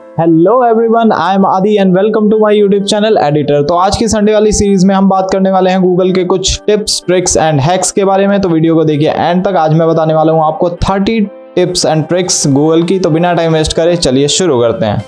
Hello everyone, I am Adi and welcome to my YouTube channel editor. तो आज की Sunday वाली सीरीज में हम बात करने वाले हैं गूगल के कुछ टिप्स, ट्रिक्स एंड हैक्स के बारे में। तो वीडियो को देखिए एंड तक। आज मैं बताने वाला हूं आपको 30 टिप्स एंड ट्रिक्स गूगल की। तो बिना टाइम वेस्ट करे चलिए शुरू करते हैं।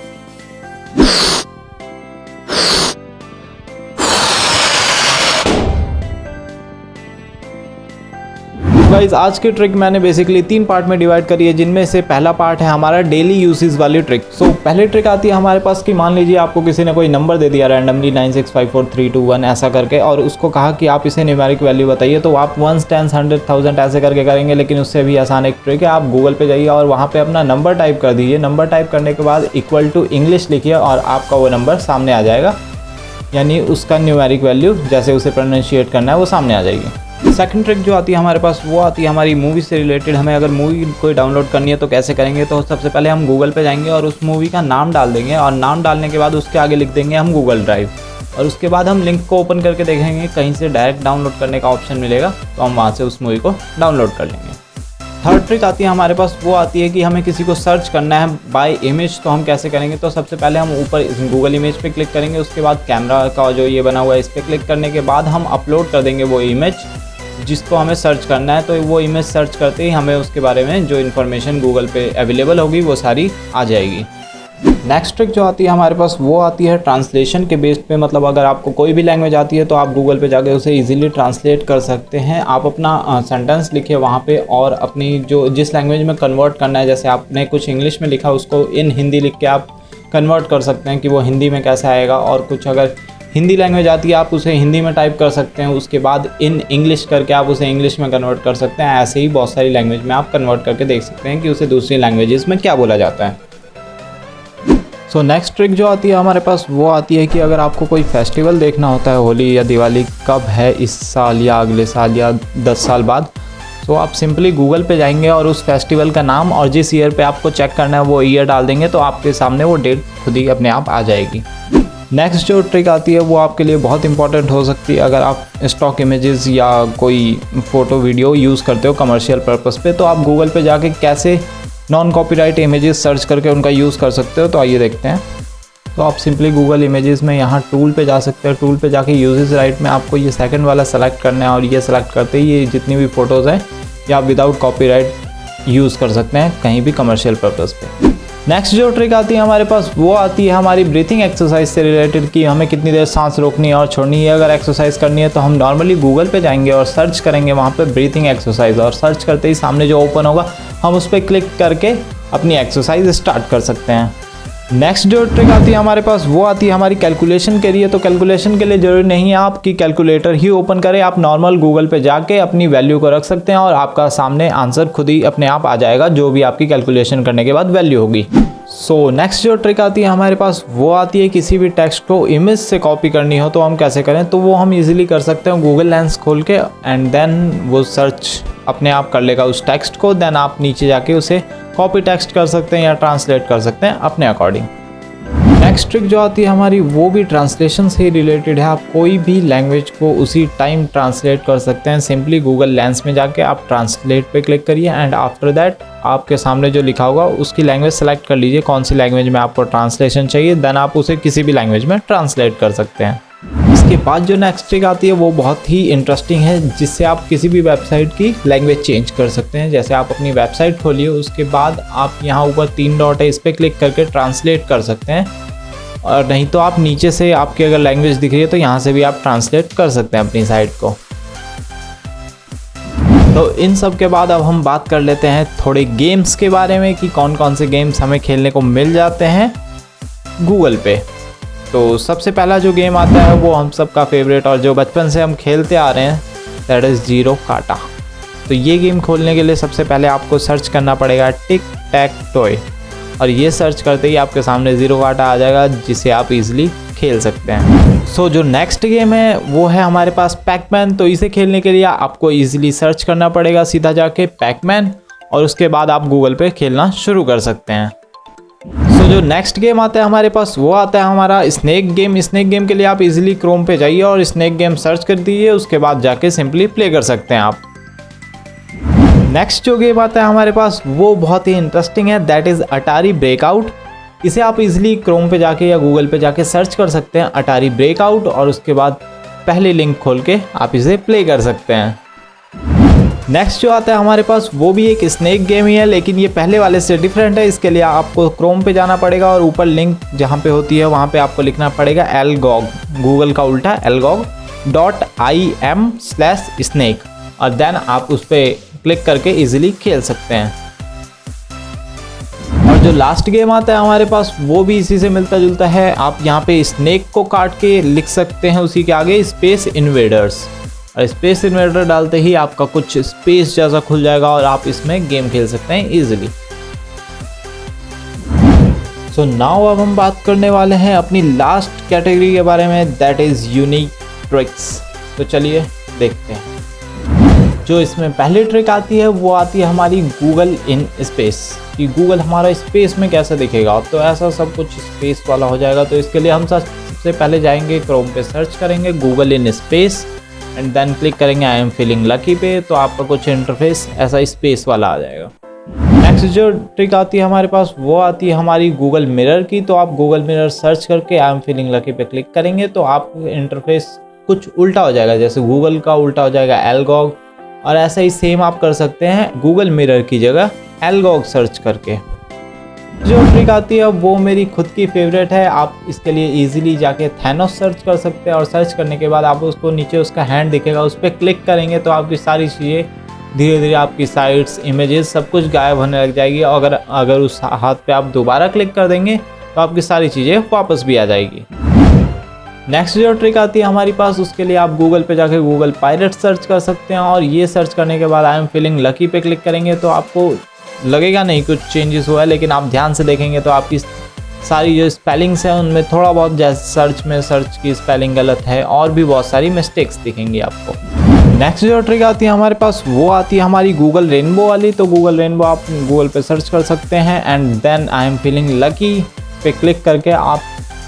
गाइस, आज की ट्रिक मैंने बेसिकली 3 पार्ट में डिवाइड करी है, जिनमें से पहला पार्ट है हमारा डेली यूसेज वाली ट्रिक। सो पहली ट्रिक आती है हमारे पास कि मान लीजिए आपको किसी ने कोई नंबर दे दिया रैंडमली 965432 ऐसा करके, और उसको कहा कि आप इसे न्यूमेरिक वैल्यू बताइए। तो आप 1, 10, 100, 1000 ऐसे करके करेंगे, लेकिन उससे भी आसान एक ट्रिक है। आप गूगल पे जाइए और वहाँ पे अपना नंबर टाइप कर दीजिए। नंबर टाइप करने के बाद इक्वल टू इंग्लिश लिखिए और आपका वो नंबर सामने आ जाएगा, यानी उसका न्यूमेरिक वैल्यू जैसे उसे प्रोनाउंशिएट करना है वो सामने आ जाएगी। सेकंड ट्रिक जो आती है हमारे पास वो आती है हमारी मूवी से रिलेटेड। हमें अगर मूवी कोई डाउनलोड करनी है तो कैसे करेंगे? तो सबसे पहले हम गूगल पे जाएंगे और उस मूवी का नाम डाल देंगे, और नाम डालने के बाद उसके आगे लिख देंगे हम गूगल ड्राइव, और उसके बाद हम लिंक को ओपन करके देखेंगे कहीं से डायरेक्ट डाउनलोड करने का ऑप्शन मिलेगा, तो हम वहाँ से उस मूवी को डाउनलोड कर लेंगे। थर्ड ट्रिक आती है हमारे पास वो आती है कि हमें किसी को सर्च करना है बाय इमेज। तो हम कैसे करेंगे? तो सबसे पहले हम ऊपर गूगल इमेज पे क्लिक करेंगे, उसके बाद कैमरा का जो ये बना हुआ है इस पर क्लिक करने के बाद हम अपलोड कर देंगे वो इमेज जिसको हमें सर्च करना है। तो वो इमेज सर्च करते ही हमें उसके बारे में जो इन्फॉर्मेशन गूगल पे अवेलेबल होगी वो सारी आ जाएगी। नेक्स्ट ट्रिक जो आती है हमारे पास वो आती है ट्रांसलेशन के बेस पे। मतलब अगर आपको कोई भी लैंग्वेज आती है तो आप गूगल पे जाके उसे इजीली ट्रांसलेट कर सकते हैं। आप अपना सेंटेंस लिखिए वहाँ पे और अपनी जो जिस लैंग्वेज में कन्वर्ट करना है, जैसे आपने कुछ इंग्लिश में लिखा उसको इन हिंदी लिख के आप कन्वर्ट कर सकते हैं कि वो हिंदी में कैसे आएगा। और कुछ अगर हिंदी लैंग्वेज आती है आप उसे हिंदी में टाइप कर सकते हैं, उसके बाद इन इंग्लिश करके आप उसे इंग्लिश में कन्वर्ट कर सकते हैं। ऐसे ही बहुत सारी लैंग्वेज में आप कन्वर्ट करके देख सकते हैं कि उसे दूसरी लैंग्वेजेस में क्या बोला जाता है। सो नेक्स्ट ट्रिक जो आती है हमारे पास वो आती है कि अगर आपको कोई फेस्टिवल देखना होता है, होली या दिवाली कब है, इस साल या अगले साल या 10 साल बाद, तो आप सिंपली गूगल पे जाएंगे और उस फेस्टिवल का नाम और जिस ईयर पे आपको चेक करना है वो ईयर डाल देंगे, तो आपके सामने वो डेट खुद ही अपने आप आ जाएगी। नेक्स्ट जो ट्रिक आती है वो आपके लिए बहुत इंपॉर्टेंट हो सकती है। अगर आप स्टॉक इमेजेस या कोई फ़ोटो वीडियो यूज़ करते हो कमर्शियल पर्पस पे, तो आप गूगल पे जाके कैसे नॉन कॉपीराइट इमेजेस सर्च करके उनका यूज़ कर सकते हो। तो आइए देखते हैं। तो आप सिंपली गूगल इमेजेस में यहाँ टूल पे जा सकते हैं। टूल पे जाके यूजेस राइट में आपको ये सेकंड वाला सेलेक्ट करना है, और ये सेलेक्ट करते ही ये जितनी भी फ़ोटोज़ हैं ये आप विदाउट कॉपीराइट यूज़ कर सकते हैं कहीं भी कमर्शियल पर्पस पे। नेक्स्ट जो ट्रिक आती है हमारे पास वो आती है हमारी ब्रीथिंग एक्सरसाइज से रिलेटेड कि हमें कितनी देर सांस रोकनी है और छोड़नी है। अगर एक्सरसाइज करनी है तो हम नॉर्मली गूगल पे जाएंगे और सर्च करेंगे वहाँ पे ब्रीथिंग एक्सरसाइज, और सर्च करते ही सामने जो ओपन होगा हम उस पर क्लिक करके अपनी एक्सरसाइज स्टार्ट कर सकते हैं। नेक्स्ट जो ट्रिक आती है हमारे पास वो आती है हमारी कैलकुलेशन के लिए। तो कैलकुलेशन के लिए ज़रूरी नहीं है आपकी कैलकुलेटर ही ओपन करें, आप नॉर्मल गूगल पे जाके अपनी वैल्यू को रख सकते हैं और आपका सामने आंसर खुद ही अपने आप आ जाएगा, जो भी आपकी कैलकुलेशन करने के बाद वैल्यू होगी। सो नेक्स्ट जो ट्रिक आती है हमारे पास वो आती है किसी भी टेक्स्ट को इमेज से कॉपी करनी हो तो हम कैसे करें? तो वो हम इजीली कर सकते हैं गूगल लेंस खोल के, एंड देन वो सर्च अपने आप कर लेगा उस टेक्स्ट को। देन आप नीचे जाके उसे कॉपी टेक्स्ट कर सकते हैं या ट्रांसलेट कर सकते हैं अपने अकॉर्डिंग। नेक्स्ट ट्रिक जो आती है हमारी वो भी ट्रांसलेशन से रिलेटेड है। आप कोई भी लैंग्वेज को उसी टाइम ट्रांसलेट कर सकते हैं। सिंपली गूगल लेंस में जाके आप ट्रांसलेट पे क्लिक करिए, एंड आफ्टर दैट आपके सामने जो लिखा होगा उसकी लैंग्वेज सेलेक्ट कर लीजिए, कौन सी लैंग्वेज में आपको ट्रांसलेशन चाहिए। देन आप उसे किसी भी लैंग्वेज में ट्रांसलेट कर सकते हैं। इसके बाद जो नेक्स्ट ट्रिक आती है वो बहुत ही इंटरेस्टिंग है, जिससे आप किसी भी वेबसाइट की लैंग्वेज चेंज कर सकते हैं। जैसे आप अपनी वेबसाइट खोलिए, उसके बाद आप यहाँ ऊपर 3 डॉट है इस पर क्लिक करके ट्रांसलेट कर सकते हैं, और नहीं तो आप नीचे से आपकी अगर लैंग्वेज दिख रही है तो यहाँ से भी आप ट्रांसलेट कर सकते हैं अपनी साइट को। तो इन सब के बाद अब हम बात कर लेते हैं थोड़े गेम्स के बारे में कि कौन कौन से गेम्स हमें खेलने को मिल जाते हैं गूगल पे। तो सबसे पहला जो गेम आता है वो हम सब का फेवरेट और जो बचपन से हम खेलते आ रहे हैं, दैट इज़ जीरो काटा। तो ये गेम खोलने के लिए सबसे पहले आपको सर्च करना पड़ेगा टिक टैक टॉय, और ये सर्च करते ही आपके सामने जीरो काटा आ जाएगा, जिसे आप इजीली खेल सकते हैं। सो जो नेक्स्ट गेम है वो है हमारे पास पैकमैन। तो इसे खेलने के लिए आपको इजीली सर्च करना पड़ेगा सीधा जाके पैकमैन, और उसके बाद आप गूगल पे खेलना शुरू कर सकते हैं। सो जो नेक्स्ट गेम आता है हमारे पास वो आता है हमारा स्नेक गेम। स्नेक गेम के लिए आप इजीली क्रोम पे जाइए और स्नेक गेम सर्च कर दीजिए, उसके बाद जाके सिंपली प्ले कर सकते हैं आप। नेक्स्ट जो गेम आता है हमारे पास वो बहुत ही इंटरेस्टिंग है, दैट इज़ अटारी ब्रेकआउट। इसे आप इजीली क्रोम पे जाके या गूगल पे जाके सर्च कर सकते हैं अटारी ब्रेकआउट, और उसके बाद पहले लिंक खोल के आप इसे प्ले कर सकते हैं। नेक्स्ट जो आता है हमारे पास वो भी एक स्नेक गेम ही है, लेकिन ये पहले वाले से डिफरेंट है। इसके लिए आपको क्रोम पे जाना पड़ेगा और ऊपर लिंक जहाँ पे होती है वहाँ पे आपको लिखना पड़ेगा एलगॉग, गूगल का उल्टा elgog.im/snake, और देन आप उस पर क्लिक करके इजीली खेल सकते हैं। और जो लास्ट गेम आता है हमारे पास वो भी इसी से मिलता जुलता है। आप यहाँ पे स्नेक को काट के लिख सकते हैं उसी के आगे स्पेस इन्वेडर्स, और स्पेस इन्वेडर डालते ही आपका कुछ स्पेस जैसा खुल जाएगा और आप इसमें गेम खेल सकते हैं इजीली। सो नाउ अब हम बात करने वाले हैं अपनी लास्ट कैटेगरी के बारे में, दैट इज़ यूनिक ट्रिक्स। तो चलिए देखते हैं। जो इसमें पहली ट्रिक आती है वो आती है हमारी गूगल इन स्पेस, कि गूगल हमारा स्पेस में कैसे दिखेगा। तो ऐसा सब कुछ स्पेस वाला हो जाएगा। तो इसके लिए हम सबसे पहले जाएंगे क्रोम पे, सर्च करेंगे Google in space and then click करेंगे आई एम फीलिंग लकी पे, तो आपका कुछ इंटरफेस ऐसा स्पेस वाला आ जाएगा। नेक्स्ट जो ट्रिक आती है हमारे पास वो आती है हमारी गूगल मिरर की। तो आप गूगल मिरर सर्च करके आई एम फीलिंग लकी पे क्लिक करेंगे तो आप इंटरफेस कुछ उल्टा हो जाएगा, जैसे गूगल का उल्टा हो जाएगा एलगॉग, और ऐसा ही सेम आप कर सकते हैं गूगल मिरर की जगह एलगॉग सर्च करके। जो ट्रिक आती है वो मेरी खुद की फेवरेट है। आप इसके लिए इजीली जाके थैनोस सर्च कर सकते हैं, और सर्च करने के बाद आप उसको नीचे उसका हैंड दिखेगा, उस पर क्लिक करेंगे तो आपकी सारी चीज़ें धीरे धीरे आपकी साइट्स, इमेजेस सब कुछ गायब होने लग जाएगी। और अगर उस हाथ पे आप दोबारा क्लिक कर देंगे तो आपकी सारी चीज़ें वापस भी आ जाएगी। नेक्स्ट जो ट्रिक आती है हमारी पास, उसके लिए आप गूगल पे जाके गूगल पायरेट सर्च कर सकते हैं, और ये सर्च करने के बाद आई एम फीलिंग लकी पे क्लिक करेंगे तो आपको लगेगा नहीं कुछ चेंजेस हुआ है, लेकिन आप ध्यान से देखेंगे तो आपकी सारी जो स्पेलिंग्स हैं उनमें थोड़ा बहुत, जैसे सर्च की स्पेलिंग गलत है और भी बहुत सारी मिस्टेक्स दिखेंगी आपको। नेक्स्ट जो ट्रिक आती है हमारे पास वो आती है हमारी गूगल रेनबो वाली। तो गूगल रेनबो आप गूगल पे सर्च कर सकते हैं and then I am feeling lucky पे क्लिक करके आप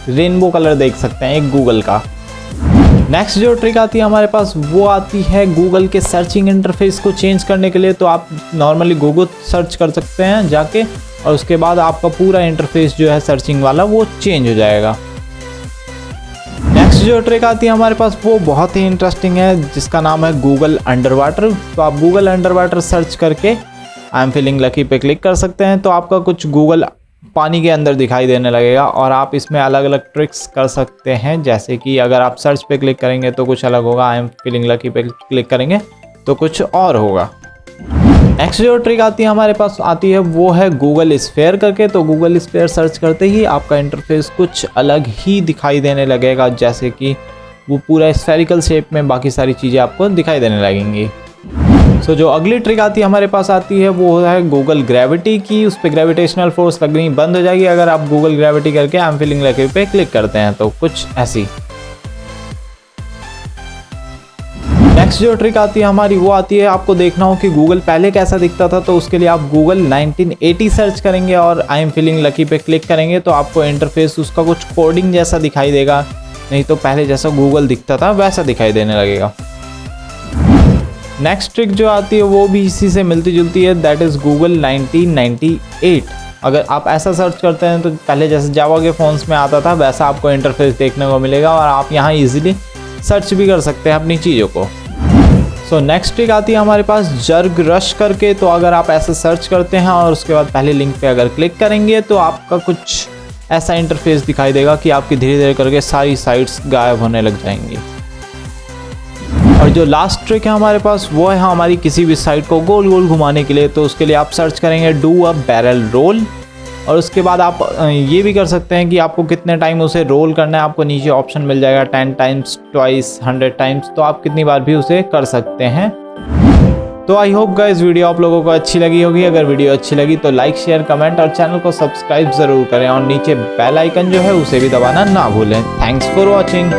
रेनबो कलर देख सकते हैं एक गूगल का। नेक्स्ट जो ट्रिक आती है हमारे पास वो आती है गूगल के सर्चिंग इंटरफेस को चेंज करने के लिए। तो आप नॉर्मली गूगल सर्च कर सकते हैं जाके, और उसके बाद आपका पूरा इंटरफेस जो है सर्चिंग वाला वो चेंज हो जाएगा। नेक्स्ट जो ट्रिक आती है हमारे पास वो बहुत ही इंटरेस्टिंग है, जिसका नाम है गूगल अंडर वाटर। तो आप गूगल अंडर वाटर सर्च करके आई एम फीलिंग लकी पे क्लिक कर सकते हैं तो आपका कुछ गूगल पानी के अंदर दिखाई देने लगेगा, और आप इसमें अलग अलग ट्रिक्स कर सकते हैं। जैसे कि अगर आप सर्च पे क्लिक करेंगे तो कुछ अलग होगा, आई एम फीलिंग लकी पे क्लिक करेंगे तो कुछ और होगा। नेक्स्ट जो ट्रिक आती है हमारे पास आती है वो है गूगल स्फीयर करके। तो गूगल स्फीयर सर्च करते ही आपका इंटरफेस कुछ अलग ही दिखाई देने लगेगा, जैसे कि वो पूरा स्फेरिकल शेप में बाकी सारी चीज़ें आपको दिखाई देने लगेंगी। सो जो अगली ट्रिक आती है हमारे पास आती है वो है गूगल ग्रेविटी की। उस पर ग्रेविटेशनल फोर्स लगनी बंद हो जाएगी अगर आप गूगल ग्रेविटी करके आई एम फीलिंग लकी पे क्लिक करते हैं, तो कुछ ऐसी। नेक्स्ट जो ट्रिक आती है हमारी वो आती है, आपको देखना हो कि गूगल पहले कैसा दिखता था, तो उसके लिए आप गूगल 1980 सर्च करेंगे और आई एम फीलिंग लकी पे क्लिक करेंगे तो आपको इंटरफेस उसका कुछ कोडिंग जैसा दिखाई देगा, नहीं तो पहले जैसा गूगल दिखता था वैसा दिखाई देने लगेगा। नेक्स्ट ट्रिक जो आती है वो भी इसी से मिलती जुलती है, दैट इज़ गूगल 1998। अगर आप ऐसा सर्च करते हैं तो पहले जैसे जावा के फ़ोन्स में आता था वैसा आपको इंटरफेस देखने को मिलेगा, और आप यहाँ इजीली सर्च भी कर सकते हैं अपनी चीज़ों को। सो नेक्स्ट ट्रिक आती है हमारे पास जर्ग रश करके। तो अगर आप ऐसे सर्च करते हैं और उसके बाद पहले लिंक पे अगर क्लिक करेंगे तो आपका कुछ ऐसा इंटरफेस दिखाई देगा कि आपकी धीरे धीरे करके सारी साइट्स गायब होने लग जाएंगी। और जो लास्ट ट्रिक है हमारे पास वो है हमारी किसी भी साइट को गोल गोल घुमाने के लिए। तो उसके लिए आप सर्च करेंगे डू अ बैरल रोल, और उसके बाद आप ये भी कर सकते हैं कि आपको कितने टाइम उसे रोल करना है। आपको नीचे ऑप्शन मिल जाएगा 10 टाइम्स, ट्वाइस, 100 टाइम्स, तो आप कितनी बार भी उसे कर सकते हैं। तो आई होप गाइस वीडियो आप लोगों को अच्छी लगी होगी। अगर वीडियो अच्छी लगी तो लाइक, शेयर, कमेंट और चैनल को सब्सक्राइब ज़रूर करें, और नीचे बेल आइकन जो है उसे भी दबाना ना भूलें। Thanks for watching.